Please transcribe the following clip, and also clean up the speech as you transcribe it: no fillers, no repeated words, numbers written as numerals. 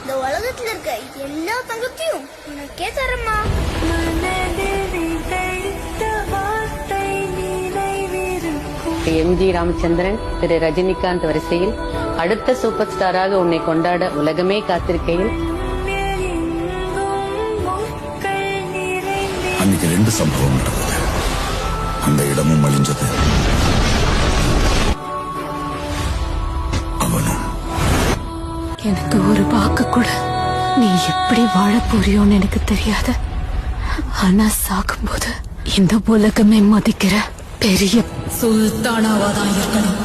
இந்த உலகத்துல இருக்க எல்லா தங்கத்தையும் உனக்கே தரமா. எம்ஜி ராமச்சந்திரன், திரு ரஜினிகாந்த் வரிசையில் அடுத்த சூப்பர் ஸ்டாராக உன்னை கொண்டாட உலகமே காத்திருக்கையில் அன்னைக்கு 2 சம்பவம் நடந்தது. அந்த இடமும் அழிஞ்சது, அவனும். எனக்கு ஒரு வாக்கு கூட நீ எப்படி வாழ போறியோன்னு எனக்கு தெரியாது. ஆனா சாகும்போது இந்த உலகமே மதிக்கிற பெரிய சுல்தானாவாதான் இருக்கணும்.